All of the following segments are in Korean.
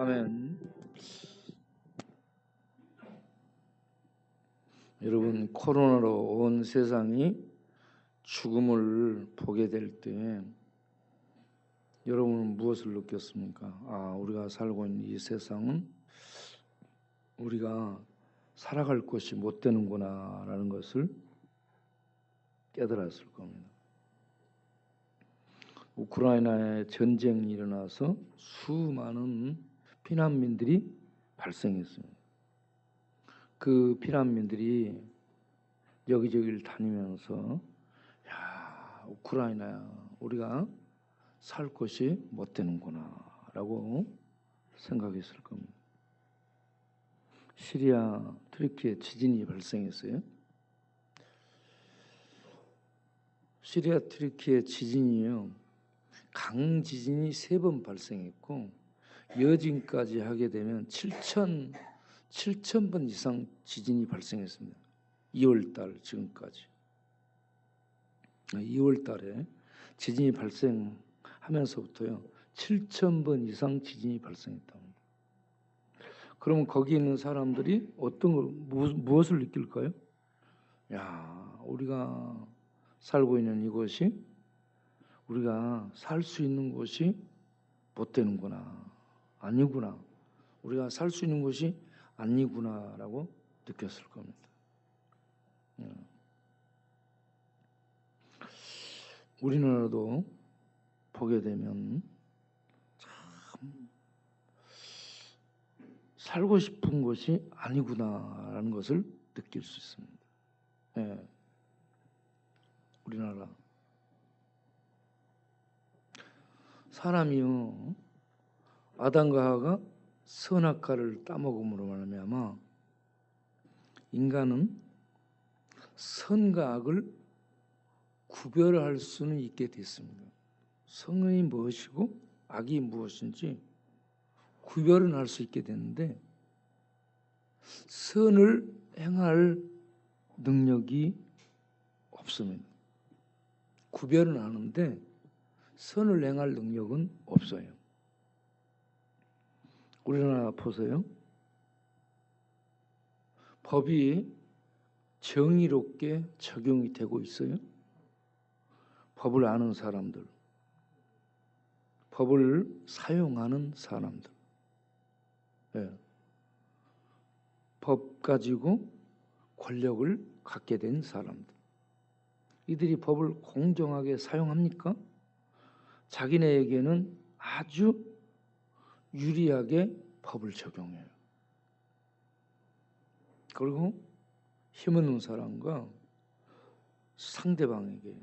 아멘. 여러분, 코로나로 온 세상이 죽음을 보게 될 때 여러분은 무엇을 느꼈습니까? 우리가 살고 있는 이 세상은 우리가 살아갈 곳이 못 되는구나 라는 것을 깨달았을 겁니다. 우크라이나에 전쟁이 일어나서 수많은 피난민들이 발생했습니다. 그 피난민들이 여기저기를 다니면서 우크라이나야 우리가 살 곳이 못 되는구나 라고 생각했을 겁니다. 시리아, 트르키에 지진이 발생했어요. 시리아, 트르키에 지진이요, 강지진이 3번 발생했고 여진까지 하게 되면 7,000번 이상 지진이 발생했습니다. 2월달 지금까지. 2월달에 지진이 발생하면서부터요 7,000번 이상 지진이 발생했다. 그러면 거기 있는 사람들이 무엇을 느낄까요? 우리가 살고 있는 이곳이 우리가 살 수 있는 곳이 못 되는구나, 아니구나, 우리가 살 수 있는 곳이 아니구나라고 느꼈을 겁니다. 우리나라도 보게 되면 참 살고 싶은 곳이 아니구나라는 것을 느낄 수 있습니다. 우리나라 사람이요, 아담과 하와가 선악과를 따먹음으로 말미암아 인간은 선과 악을 구별할 수는 있게 됐습니다. 선이 무엇이고 악이 무엇인지 구별은 할 수 있게 됐는데 선을 행할 능력이 없습니다. 구별은 하는데 선을 행할 능력은 없어요. 우리나라 보세요. 법이 정의롭게 적용이 되고 있어요. 법을 아는 사람들, 법을 사용하는 사람들, 법 가지고 권력을 갖게 된 사람들, 이들이 법을 공정하게 사용합니까? 자기네에게는 아주 유리하게 법을 적용해요. 그리고 힘없는 사람과 상대방에게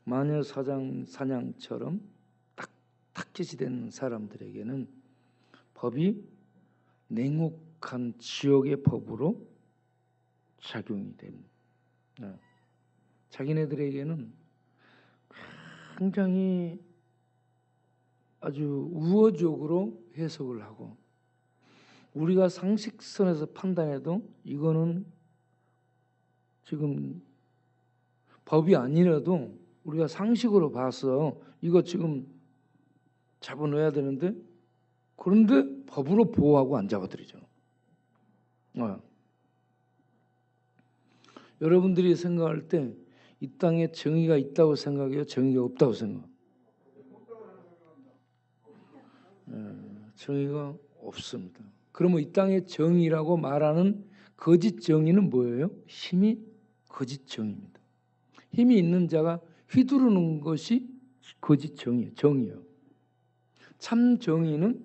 마녀 사냥처럼 딱 타깃이 된 사람들에게는 법이 냉혹한 지옥의 법으로 작용이 됩니다. 자기네들에게는 굉장히 아주 우호적으로 해석을 하고 우리가 상식선에서 판단해도 이거는 지금 법이 아니라도 우리가 상식으로 봐서 이거 지금 잡아넣어야 되는데, 그런데 법으로 보호하고 안 잡아들이죠. 여러분들이 생각할 때 이 땅에 정의가 있다고 생각해요? 정의가 없다고 생각해요? 정의가 없습니다. 그러면 이 땅에 정의라고 말하는 거짓 정의는 뭐예요? 힘이 거짓 정의입니다. 힘이 있는 자가 휘두르는 것이 거짓 정의예요. 참 정의는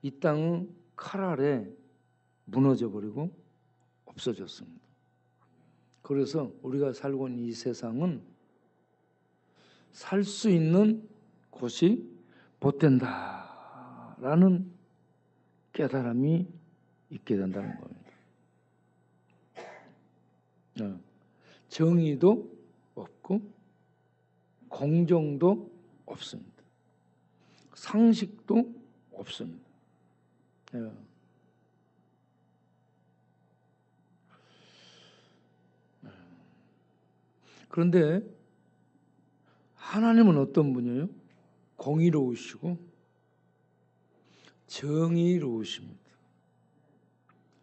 이 땅의 칼 아래 무너져 버리고 없어졌습니다. 그래서 우리가 살고 있는 이 세상은 살 수 있는 곳이 못 된다라는 깨달음이 있게 된다는 겁니다. 정의도 없고 공정도 없습니다. 상식도 없습니다. 그런데 하나님은 어떤 분이에요? 공의로우시고 정의로우십니다.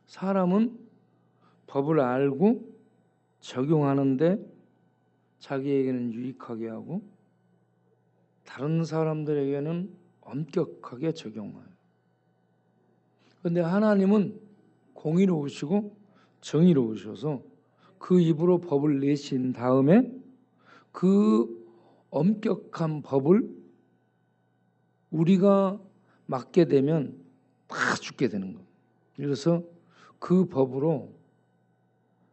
사람은 법을 알고 적용하는데 자기에게는 유익하게 하고 다른 사람들에게는 엄격하게 적용해요. 그런데 하나님은 공의로우시고 정의로우셔서 그 입으로 법을 내신 다음에 그 엄격한 법을 우리가 맡게 되면 다 죽게 되는 거예요. 그래서 그 법으로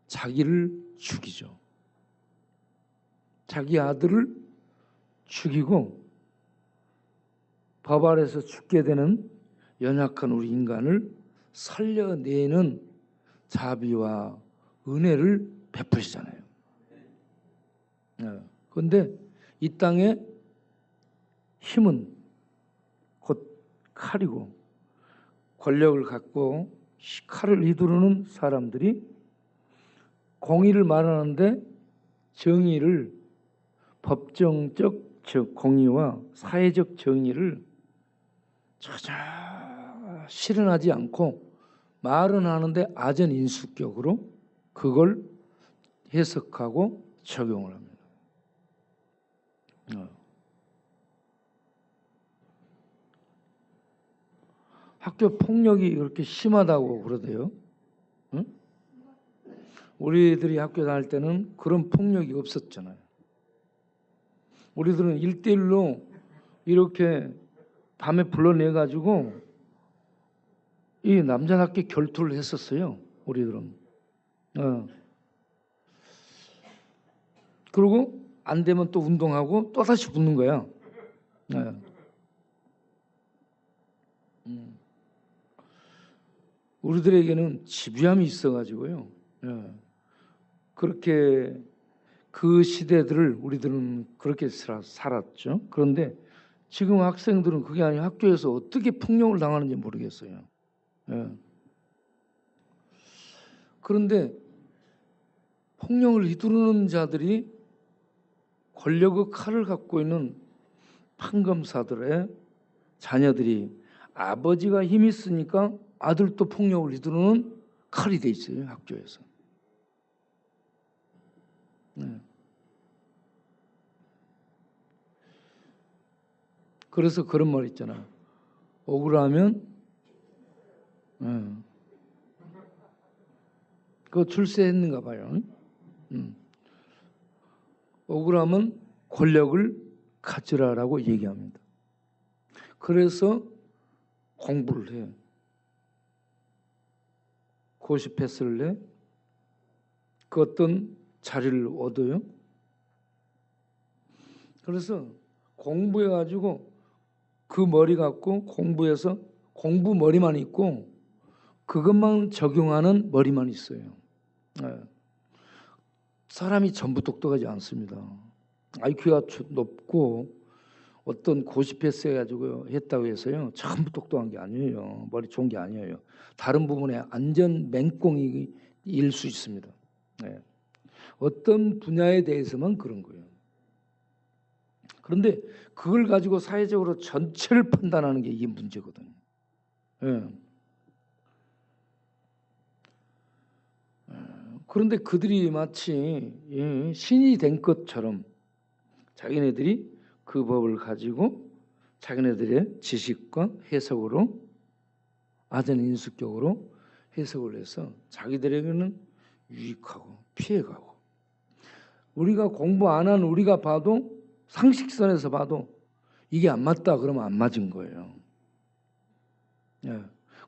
자기를 죽이죠. 자기 아들을 죽이고 법 아래서 죽게 되는 연약한 우리 인간을 살려내는 자비와 은혜를 베푸시잖아요. 그런데 이 땅의 힘은 곧 칼이고 권력을 갖고 칼을 휘두르는 사람들이 공의를 말하는데 정의를 법정적 즉 공의와 사회적 정의를 전혀 실현하지 않고 말은 하는데 아전인수격으로 그걸 해석하고 적용을 합니다. 학교 폭력이 그렇게 심하다고 그러대요. 응? 우리들이 학교 다닐 때는 그런 폭력이 없었잖아요. 우리들은 1대1로 이렇게 밤에 불러내가지고 이 남자답게 결투를 했었어요. 우리들은. 그리고 안 되면 또 운동하고 또 다시 붙는 거야. 우리들에게는 집요함이 있어가지고요. 그렇게 그 시대들을 우리들은 그렇게 살았죠. 그런데 지금 학생들은 그게 아니라 학교에서 어떻게 폭력을 당하는지 모르겠어요. 그런데 폭력을 휘두르는 자들이 권력의 칼을 갖고 있는 판검사들의 자녀들이 아버지가 힘이 있으니까 아들도 폭력을 휘두르는 칼이 돼 있어요. 학교에서. 그래서 그런 말 있잖아. 억울하면 그거 출세했는가 봐요. 억울하면 권력을 가지라라고 얘기합니다. 그래서 공부를 해. 고시 패스를 해. 그 어떤 자리를 얻어요. 그래서 공부해가지고 그 머리 갖고 공부해서 공부 머리만 있고 그것만 적용하는 머리만 있어요. 사람이 전부 똑똑하지 않습니다. IQ가 높고 어떤 고시 패스 해가지고 했다고 해서요 전부 똑똑한 게 아니에요. 머리 좋은 게 아니에요. 다른 부분에 완전 맹꽁일 수 있습니다. 어떤 분야에 대해서만 그런 거예요. 그런데 그걸 가지고 사회적으로 전체를 판단하는 게 이게 문제거든요. 그런데 그들이 마치 신이 된 것처럼 자기네들이 그 법을 가지고 자기네들의 지식과 해석으로 아전인수격으로 해석을 해서 자기들에게는 유익하고 피해가고 우리가 공부 안 한 우리가 봐도 상식선에서 봐도 이게 안 맞다 그러면 안 맞은 거예요.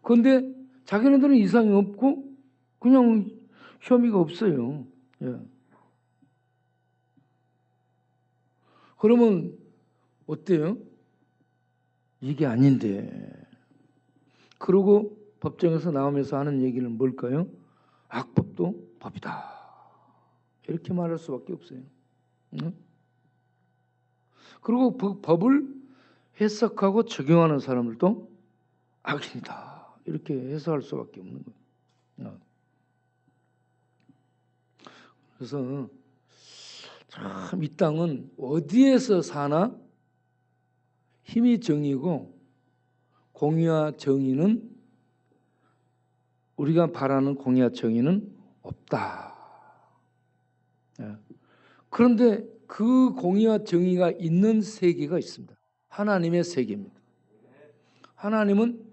그런데 자기네들은 이상이 없고 그냥 혐의가 없어요. 그러면 어때요? 이게 아닌데. 그러고 법정에서 나오면서 하는 얘기는 뭘까요? 악법도 법이다. 이렇게 말할 수밖에 없어요. 그리고 그 법을 해석하고 적용하는 사람들도 악인이다. 이렇게 해석할 수밖에 없는 거예요. 그래서 참 이 땅은 어디에서 사나 힘이 정의고 공의와 정의는 우리가 바라는 공의와 정의는 없다. 그런데 그 공의와 정의가 있는 세계가 있습니다. 하나님의 세계입니다. 하나님은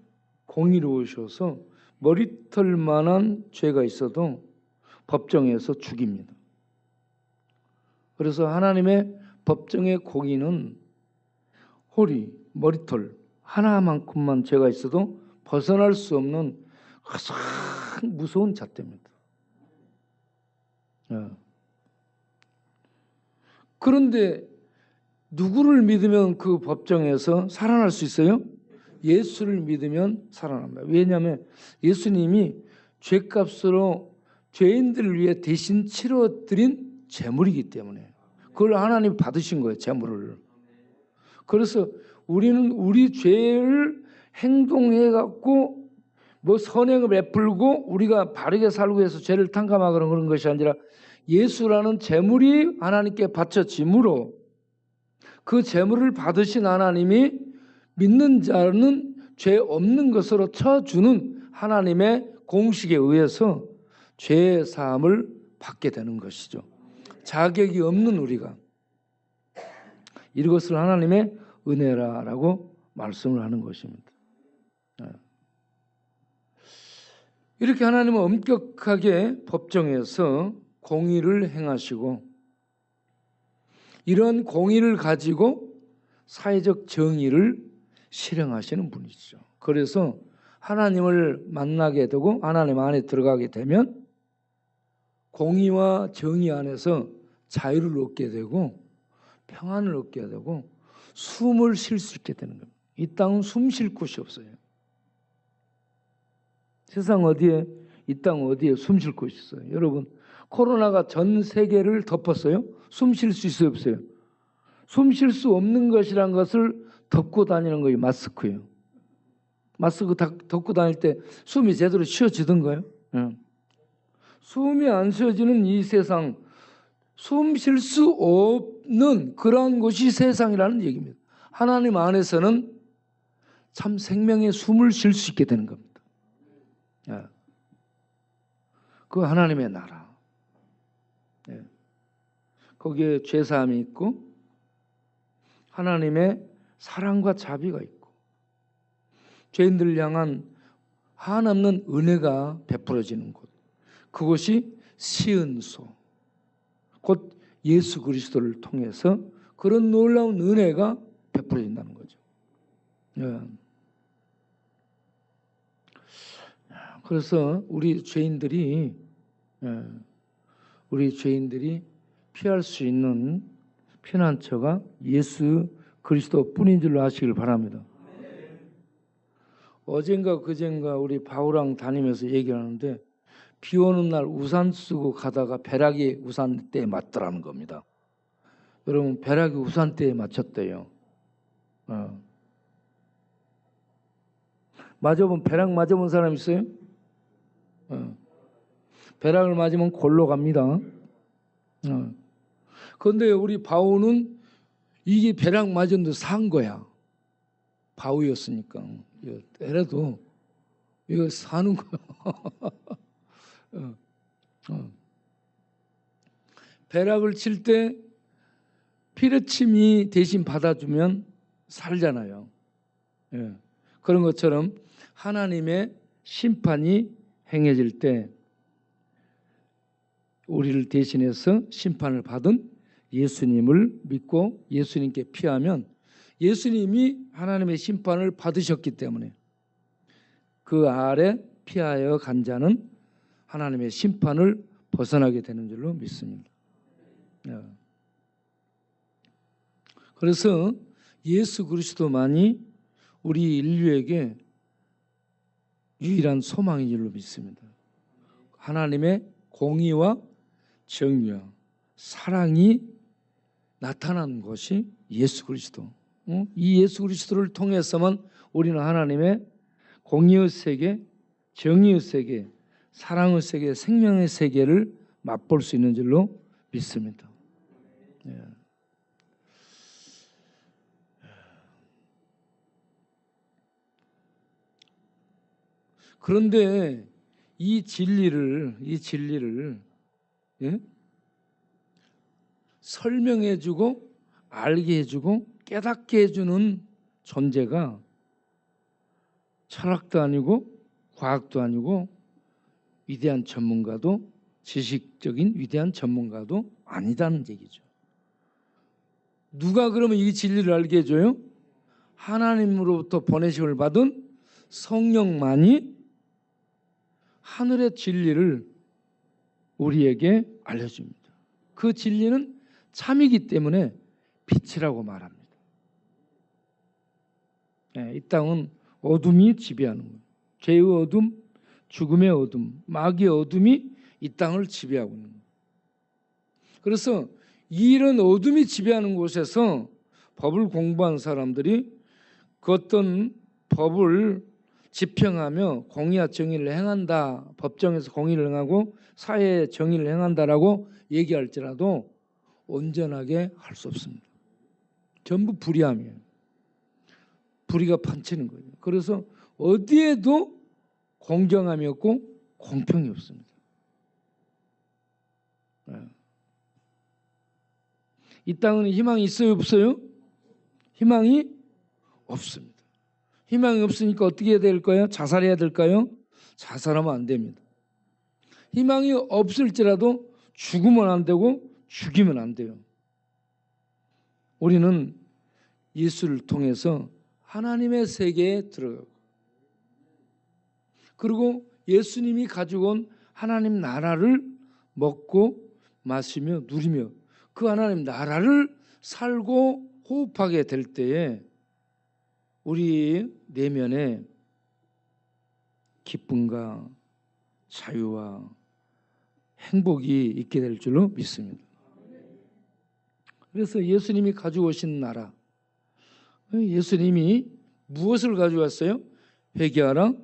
공의로우셔서 머리털만한 죄가 있어도 법정에서 죽입니다. 그래서 하나님의 법정의 공의는 허리, 머리털 하나만큼만 죄가 있어도 벗어날 수 없는 가장 무서운 잣대입니다. 그런데 누구를 믿으면 그 법정에서 살아날 수 있어요? 예수를 믿으면 살아납니다. 왜냐하면 예수님이 죄값으로 죄인들을 위해 대신 치러드린 제물이기 때문에 그걸 하나님이 받으신 거예요. 제물을. 그래서 우리는 우리 죄를 행동해갖고 뭐 선행을 베풀고 우리가 바르게 살고 해서 죄를 탕감하거나 그런 것이 아니라 예수라는 제물이 하나님께 바쳐짐으로 그 제물을 받으신 하나님이 믿는 자는 죄 없는 것으로 쳐주는 하나님의 공식에 의해서 죄의 사함을 받게 되는 것이죠. 자격이 없는 우리가 이것을 하나님의 은혜라고 말씀을 하는 것입니다. 이렇게 하나님은 엄격하게 법정에서 공의를 행하시고 이런 공의를 가지고 사회적 정의를 실행하시는 분이죠. 그래서 하나님을 만나게 되고 하나님 안에 들어가게 되면 공의와 정의 안에서 자유를 얻게 되고 평안을 얻게 되고 숨을 쉴 수 있게 되는 겁니다. 이 땅은 숨 쉴 곳이 없어요. 세상 어디에, 이 땅 어디에 숨 쉴 곳이 있어요. 여러분, 코로나가 전 세계를 덮었어요. 숨 쉴 수 있어요, 없어요? 숨 쉴 수 없는 것이란 것을 덮고 다니는 거예요. 마스크예요. 마스크 덮고 다닐 때 숨이 제대로 쉬어지던가요? 숨이 안 쉬어지는 이 세상, 숨 쉴 수 없는 그런 것이 세상이라는 얘기입니다. 하나님 안에서는 참 생명의 숨을 쉴 수 있게 되는 겁니다. 그 하나님의 나라. 거기에 죄사함이 있고 하나님의 사랑과 자비가 있고 죄인들을 향한 한없는 은혜가 베풀어지는 곳. 그것이 시은소. 곧 예수 그리스도를 통해서 그런 놀라운 은혜가 베풀어진다는 거죠. 그래서 우리 죄인들이 피할 수 있는 피난처가 예수 그리스도 뿐인 줄로 아시길 바랍니다. 어젠가 그젠가 우리 바우랑 다니면서 얘기를 하는데 비 오는 날 우산 쓰고 가다가 벼락이 우산대에 맞더라는 겁니다. 여러분, 벼락이 우산대에 맞췄대요. 벼락 맞아본 사람 있어요? 벼락을 맞으면 골로 갑니다. 그런데 우리 바우는 이게 벼락 맞았는데 산 거야. 바우였으니까. 애라도 이거 사는 거야. 벼락을 칠 때 피뢰침이 대신 받아주면 살잖아요. 그런 것처럼 하나님의 심판이 행해질 때 우리를 대신해서 심판을 받은 예수님을 믿고 예수님께 피하면 예수님이 하나님의 심판을 받으셨기 때문에 그 아래 피하여 간 자는 하나님의 심판을 벗어나게 되는 줄로 믿습니다. 그래서 예수 그리스도만이 우리 인류에게 유일한 소망인 줄로 믿습니다. 하나님의 공의와 정의와 사랑이 나타난 것이 예수 그리스도. 이 예수 그리스도를 통해서만 우리는 하나님의 공의의 세계, 정의의 세계, 사랑의 세계, 생명의 세계를 맛볼 수 있는 줄로 믿습니다. 그런데 이 진리를 예? 설명해주고 알게 해주고 깨닫게 해주는 존재가 철학도 아니고 과학도 아니고 위대한 전문가도 지식적인 위대한 전문가도 아니다는 얘기죠. 누가 그러면 이 진리를 알게 해줘요? 하나님으로부터 보내심을 받은 성령만이 하늘의 진리를 우리에게 알려줍니다. 그 진리는 참이기 때문에 빛이라고 말합니다. 이 땅은 어둠이 지배하는 거예요. 죄의 어둠, 죽음의 어둠, 마귀의 어둠이 이 땅을 지배하고 있는 거예요. 그래서 이런 어둠이 지배하는 곳에서 법을 공부한 사람들이 그 어떤 법을 집행하며 공의와 정의를 행한다, 법정에서 공의를 행하고 사회에 정의를 행한다라고 얘기할지라도 온전하게 할 수 없습니다. 전부 불의함이에요. 불의가 판치는 거예요. 그래서 어디에도 공정함이 없고 공평이 없습니다. 이 땅은 희망이 있어요, 없어요? 희망이 없습니다. 희망이 없으니까 어떻게 해야 될까요? 자살해야 될까요? 자살하면 안 됩니다. 희망이 없을지라도 죽으면 안 되고 죽이면 안 돼요. 우리는 예수를 통해서 하나님의 세계에 들어가고, 그리고 예수님이 가지고 온 하나님 나라를 먹고 마시며 누리며 그 하나님 나라를 살고 호흡하게 될 때에 우리 내면에 기쁨과 자유와 행복이 있게 될 줄로 믿습니다. 그래서 예수님이 가지고 오신 나라, 예수님이 무엇을 가지고 왔어요? 회개하라,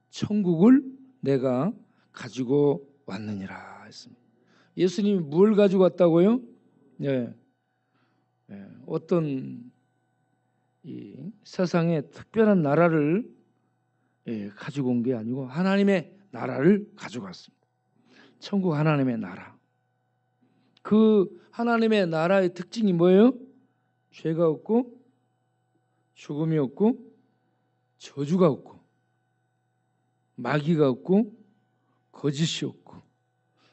천국을 내가 가지고 왔느니라 했습니다. 예수님이 뭘 가지고 왔다고요? 어떤 이 세상에 특별한 나라를 가지고 온 게 아니고 하나님의 나라를 가지고 왔습니다. 천국 하나님의 나라. 그 하나님의 나라의 특징이 뭐예요? 죄가 없고 죽음이 없고 저주가 없고 마귀가 없고 거짓이 없고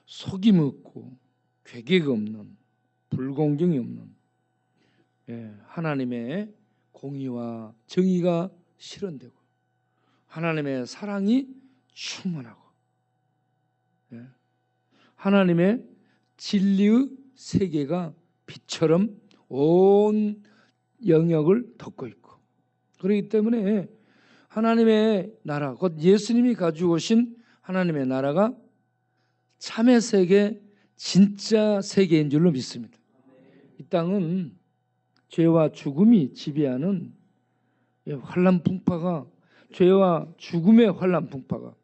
속임 없고 괴계가 없는 불공정이 없는 하나님의 공의와 정의가 실현되고 하나님의 사랑이 충만하고 하나님의 진리의 세계가 빛처럼 온 영역을 덮고 있고, 그렇기 때문에 하나님의 나라, 곧 예수님이 가지고 오신 하나님의 나라가 참의 세계, 진짜 세계인 줄로 믿습니다. 이 땅은 죄와 죽음이 지배하는 환란 풍파가, 죄와 죽음의 환란 풍파가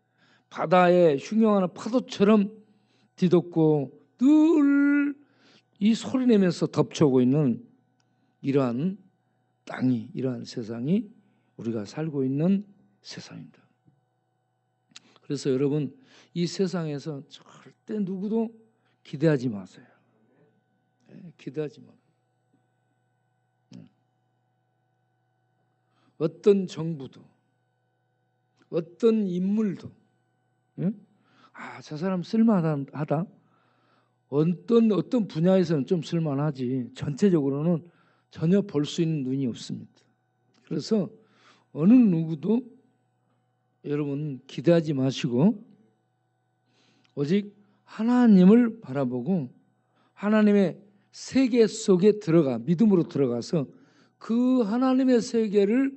바다에 흉용하는 파도처럼 뒤덮고 늘 이 소리내면서 덮쳐오고 있는 이러한 땅이, 이러한 세상이 우리가 살고 있는 세상입니다. 그래서 여러분, 이 세상에서 절대 누구도 기대하지 마세요. 기대하지 마세요. 어떤 정부도, 어떤 인물도, 저 사람 쓸만하다. 어떤 분야에서는 좀 쓸만하지 전체적으로는 전혀 볼 수 있는 눈이 없습니다. 그래서 어느 누구도 여러분 기대하지 마시고 오직 하나님을 바라보고 하나님의 세계 속에 들어가 믿음으로 들어가서 그 하나님의 세계를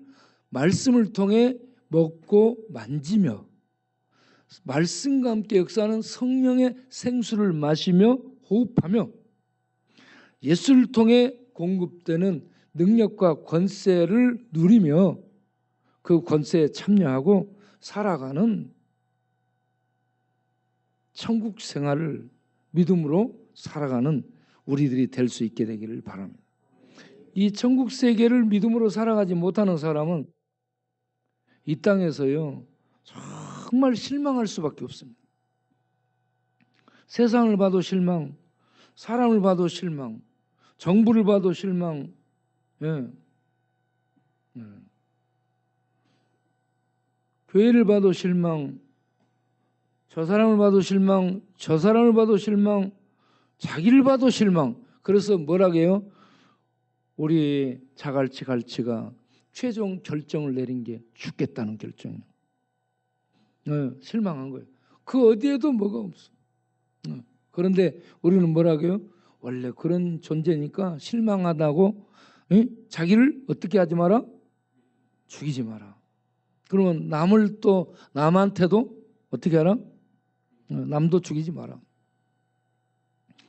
말씀을 통해 먹고 만지며 말씀과 함께 역사하는 성령의 생수를 마시며 호흡하며 예수를 통해 공급되는 능력과 권세를 누리며 그 권세에 참여하고 살아가는 천국 생활을 믿음으로 살아가는 우리들이 될 수 있게 되기를 바랍니다. 이 천국 세계를 믿음으로 살아가지 못하는 사람은 이 땅에서요 정말 실망할 수밖에 없습니다. 세상을 봐도 실망, 사람을 봐도 실망, 정부를 봐도 실망, 교회를 봐도 실망, 저 사람을 봐도 실망, 저 사람을 봐도 실망, 자기를 봐도 실망. 그래서 뭐라고 해요? 우리 자갈치 갈치가 최종 결정을 내린 게 죽겠다는 결정이에요. 실망한 거예요. 그 어디에도 뭐가 없어. 그런데 우리는 뭐라고 해요? 원래 그런 존재니까 실망하다고 자기를 어떻게 하지 마라? 죽이지 마라. 그러면 남을 또 남한테도 어떻게 하라? 남도 죽이지 마라.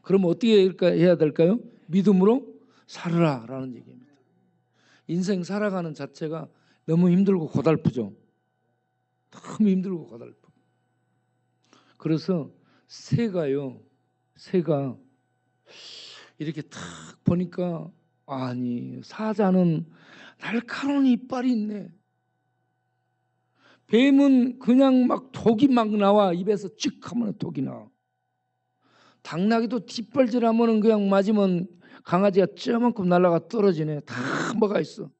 그러면 어떻게 해야 될까요? 믿음으로 살으라 라는 얘기입니다. 인생 살아가는 자체가 너무 힘들고 고달프죠. 너무 힘들고 고달프. 그래서 새가 이렇게 탁 보니까 아니 사자는 날카로운 이빨이 있네. 뱀은 그냥 막 독이 막 나와. 입에서 쭉 하면 독이 나와. 당나귀도 뒷발질하면 그냥 맞으면 강아지가 쩌만큼 날아가 떨어지네. 다 뭐가 있어.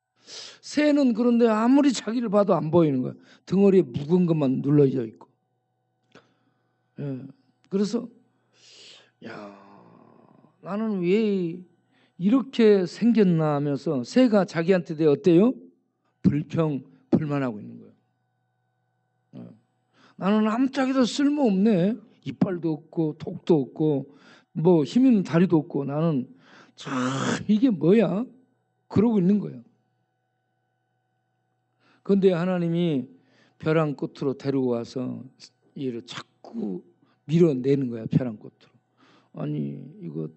새는 그런데 아무리 자기를 봐도 안 보이는 거야. 등허리에 묵은 것만 눌러져 있고. 그래서 야 나는 왜 이렇게 생겼나 하면서 새가 자기한테 대해 어때요? 불평불만하고 있는 거예요. 나는 아무짝에도 쓸모없네. 이빨도 없고 톡도 없고 뭐 힘 있는 다리도 없고 나는 참 이게 뭐야? 그러고 있는 거예요. 그런데 하나님이 벼랑 끝으로 데리고 와서 얘를 자꾸 밀어내는 거야. 벼랑 끝으로. 아니 이거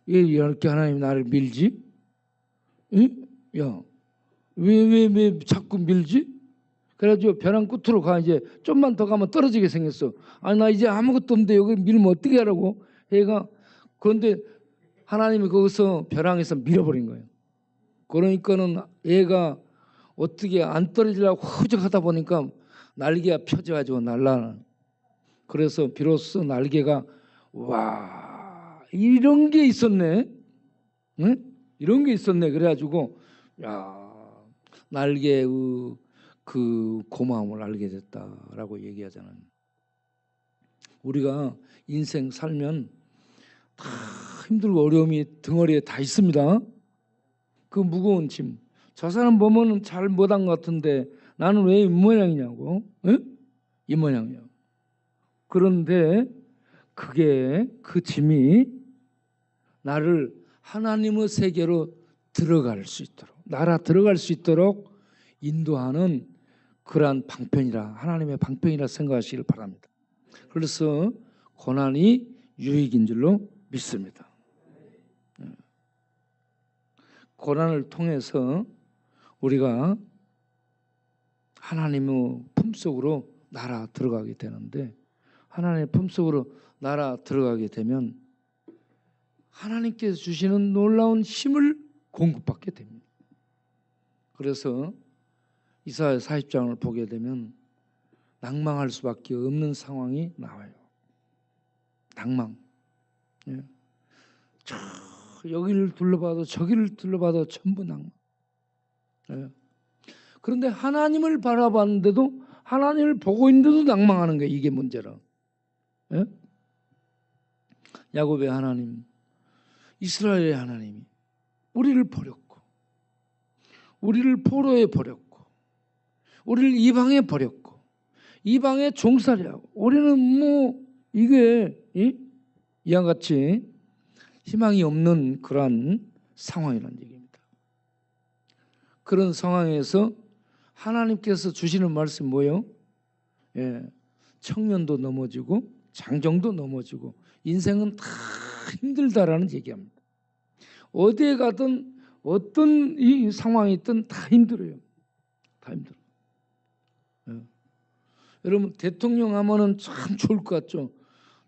왜 이렇게 하나님 나를 밀지? 응? 야, 왜 자꾸 밀지? 그래가지고 벼랑 끝으로 가. 이제 좀만 더 가면 떨어지게 생겼어. 아니 나 이제 아무것도 없는데 여기 밀면 어떻게 하라고? 얘가 그런데 하나님이 거기서 벼랑에서 밀어버린 거예요. 그러니까는 얘가 어떻게 안 떨어지려고 후적하다 보니까 날개가 펴져가지고 날라는. 그래서 비로소 날개가 와 이런 게 있었네. 응? 이런 게 있었네. 그래가지고 야 날개의 그 고마움을 알게 됐다라고 얘기하잖아요. 우리가 인생 살면 다 힘들고 어려움이 등허리에 다 있습니다. 그 무거운 짐. 저 사람 보면 잘 못한 것 같은데 나는 왜 이 모양이냐고. 이 모양이냐고. 그런데 그게 그 짐이 나를 하나님의 세계로 들어갈 수 있도록 나라 들어갈 수 있도록 인도하는 그러한 방편이라 하나님의 방편이라 생각하시길 바랍니다. 그래서 고난이 유익인 줄로 믿습니다. 고난을 통해서 우리가 하나님의 품속으로 날아 들어가게 되는데 하나님의 품속으로 날아 들어가게 되면 하나님께서 주시는 놀라운 힘을 공급받게 됩니다. 그래서 이사야 40장을 보게 되면 낭망할 수밖에 없는 상황이 나와요. 낭망. 여기를 둘러봐도 저기를 둘러봐도 전부 낭만. 그런데 하나님을 바라봤는데도 하나님을 보고 있는데도 낭망하는 거예요. 이게 문제라. 야곱의 하나님, 이스라엘의 하나님이 우리를 버렸고 우리를 포로에 버렸고 우리를 이방에 버렸고 이방에 종살이하고 우리는 뭐 이게 이와 같이 희망이 없는 그러한 상황이라는 얘기입니다. 그런 상황에서 하나님께서 주시는 말씀이 뭐예요? 청년도 넘어지고 장정도 넘어지고 인생은 다 힘들다라는 얘기합니다. 어디에 가든 어떤 이 상황이 있든 다 힘들어요. 다 힘들어. 여러분 대통령 하면은 참 좋을 것 같죠?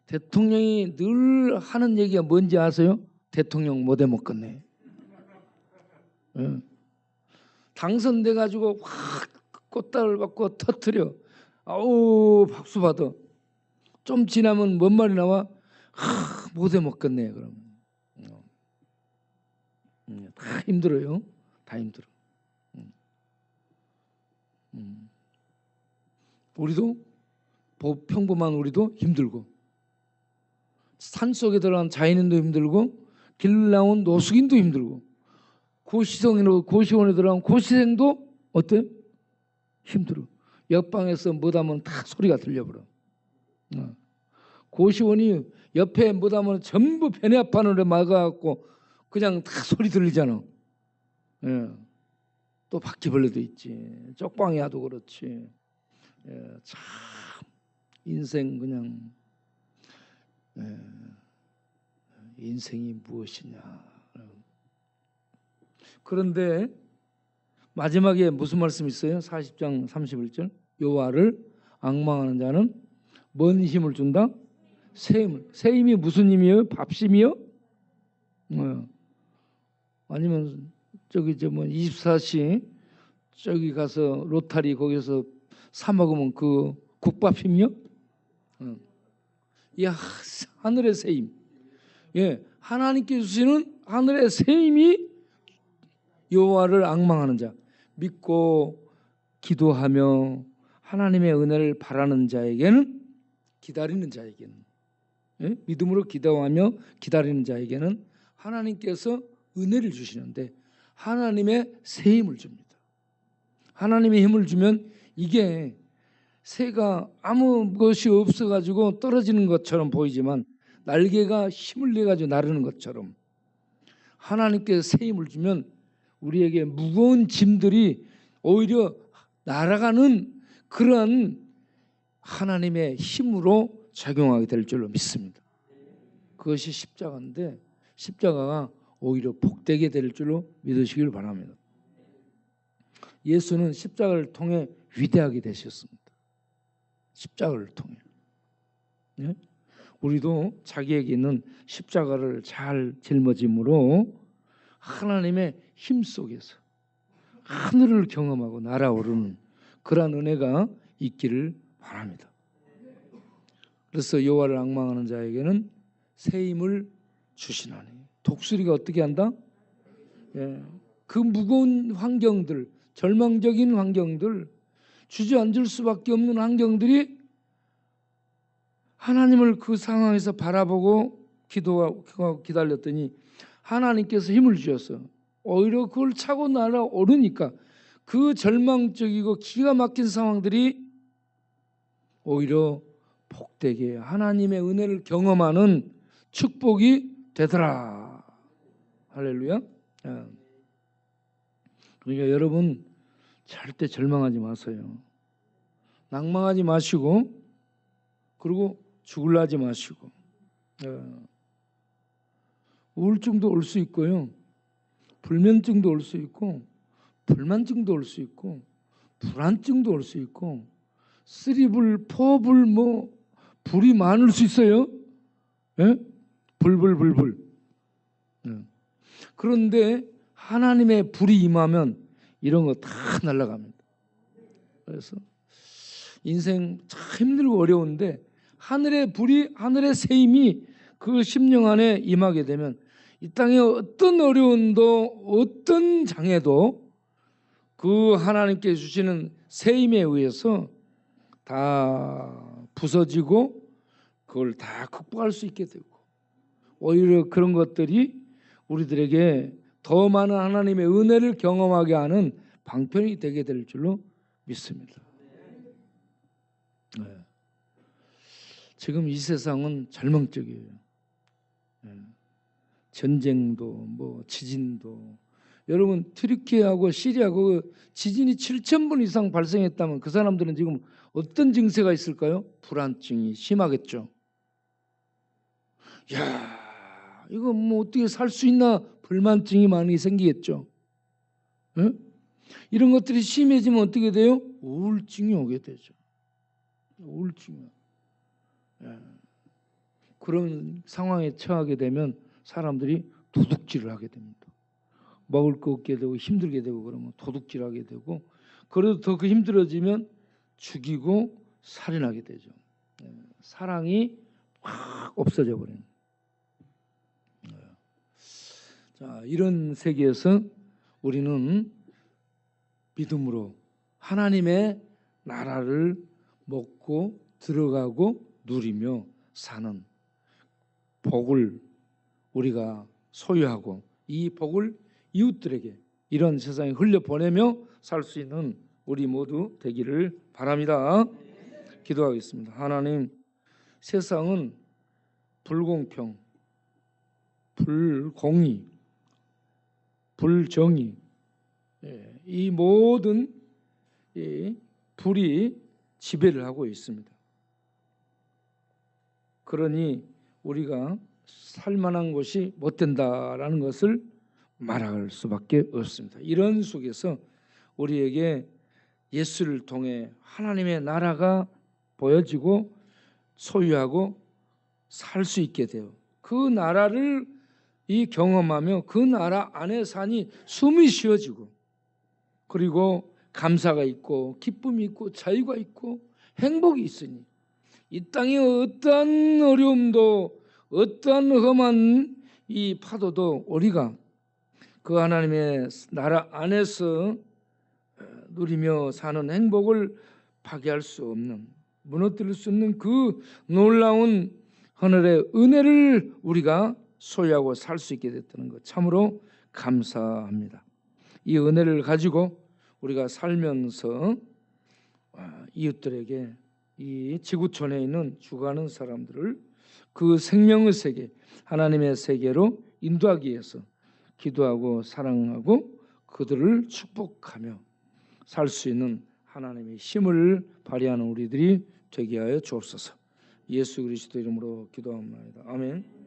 대통령이 늘 하는 얘기가 뭔지 아세요? 대통령 못 해먹겠네. 당선돼 가지고 확 꽃다발 받고 터뜨려. 아우 박수 받아. 좀 지나면 뭔 말이 나와? 못해 먹겠네 그러면. 다 힘들어요. 다 힘들어. 우리도 평범한 우리도 힘들고, 산속에 들어간 자연인도 힘들고, 길 나온 노숙인도 힘들고, 고시원에 들어간 고시생도 어때? 힘들어. 옆방에서 뭐하면 다 소리가 들려버려. 고시원이 옆에 뭐하면 전부 변압판으로 막아갖고 그냥 다 소리 들리잖아. 예. 또 바퀴벌레도 있지. 쪽방이야도 그렇지. 예. 참 인생 그냥 인생이 무엇이냐. 그런데 마지막에 무슨 말씀 있어요? 40장 31절. 여호와를 앙망하는 자는 뭔 힘을 준다? 새 힘을. 새 힘이 무슨 힘이에요? 밥심이요? 아니면 저기 24시 저기 가서 로타리 거기서 사 먹으면 그 국밥 힘이요? 야, 하늘의 새 힘. 예, 하나님께 주시는 하늘의 새 힘이 여호와를 앙망하는 자, 믿고 기도하며 하나님의 은혜를 바라는 자에게는, 기다리는 자에게는, 예? 믿음으로 기도하며 기다리는 자에게는 하나님께서 은혜를 주시는데 하나님의 새 힘을 줍니다. 하나님의 힘을 주면 이게 새가 아무 것이 없어가지고 떨어지는 것처럼 보이지만 날개가 힘을 내가지고 나르는 것처럼 하나님께 새 힘을 주면 우리에게 무거운 짐들이 오히려 날아가는 그런 하나님의 힘으로 작용하게 될 줄로 믿습니다. 그것이 십자가인데 십자가가 오히려 복되게 될 줄로 믿으시길 바랍니다. 예수는 십자가를 통해 위대하게 되셨습니다. 십자가를 통해. 네? 우리도 자기에게 있는 십자가를 잘 짊어짐으로 하나님의 힘 속에서 하늘을 경험하고 날아오르는 그러한 은혜가 있기를 바랍니다. 그래서 여호와를 앙망하는 자에게는 새 힘을 주시나니. 독수리가 어떻게 한다? 예, 그 무거운 환경들, 절망적인 환경들, 주저앉을 수밖에 없는 환경들이 하나님을 그 상황에서 바라보고 기도하고 기다렸더니 하나님께서 힘을 주셔서 오히려 그걸 차고 날아오르니까 그 절망적이고 기가 막힌 상황들이 오히려 복되게 하나님의 은혜를 경험하는 축복이 되더라. 할렐루야. 그러니까 여러분 절대 절망하지 마세요. 낭망하지 마시고 그리고 죽을라 하지 마시고. 우울증도 올 수 있고요. 불면증도 올 수 있고 불만증도 올 수 있고 불안증도 올 수 있고 쓰리불, 포불 불이 많을 수 있어요. 예? 불불불불. 그런데 하나님의 불이 임하면 이런 거 다 날아갑니다. 그래서 인생 참 힘들고 어려운데 하늘의 불이, 하늘의 새 힘이 그 심령 안에 임하게 되면 이 땅에 어떤 어려움도 어떤 장애도 그 하나님께 주시는 새 힘에 의해서 다 부서지고 그걸 다 극복할 수 있게 되고 오히려 그런 것들이 우리들에게 더 많은 하나님의 은혜를 경험하게 하는 방편이 되게 될 줄로 믿습니다. 네. 지금 이 세상은 절망적이에요. 네. 전쟁도 지진도 여러분 튀르키예하고 시리아하고 지진이 7,000번 이상 발생했다면 그 사람들은 지금 어떤 증세가 있을까요? 불안증이 심하겠죠. 야, 이거 어떻게 살 수 있나 불만증이 많이 생기겠죠. 네? 이런 것들이 심해지면 어떻게 돼요? 우울증이 오게 되죠. 우울증이. 그런 상황에 처하게 되면 사람들이 도둑질을 하게 됩니다. 먹을 거 없게 되고 힘들게 되고 그러면 도둑질하게 되고 그래도 더 그 힘들어지면 죽이고 살인하게 되죠. 사랑이 확 없어져 버리는. 자, 이런 세계에서 우리는 믿음으로 하나님의 나라를 먹고 들어가고 누리며 사는 복을 우리가 소유하고 이 복을 이웃들에게 이런 세상에 흘려보내며 살 수 있는 우리 모두 되기를 바랍니다. 기도하겠습니다. 하나님, 세상은 불공평, 불공의, 불정의, 이 모든 이 불이 지배를 하고 있습니다. 그러니 우리가 살만한 곳이 못 된다라는 것을 말할 수밖에 없습니다. 이런 속에서 우리에게 예수를 통해 하나님의 나라가 보여지고 소유하고 살 수 있게 돼요. 그 나라를 경험하며 그 나라 안에 사니 숨이 쉬어지고, 그리고 감사가 있고 기쁨이 있고 자유가 있고 행복이 있으니 이 땅의 어떠한 어려움도 어떠한 험한 이 파도도 우리가 그 하나님의 나라 안에서 누리며 사는 행복을 파괴할 수 없는, 무너뜨릴 수 없는 그 놀라운 하늘의 은혜를 우리가 소유하고 살 수 있게 됐다는 것 참으로 감사합니다. 이 은혜를 가지고 우리가 살면서 이웃들에게 이 지구촌에 있는 죽어가는 사람들을 그 생명의 세계, 하나님의 세계로 인도하기 위해서 기도하고 사랑하고 그들을 축복하며 살 수 있는 하나님의 힘을 발휘하는 우리들이 되게 하여 주옵소서. 예수 그리스도 이름으로 기도합니다. 아멘.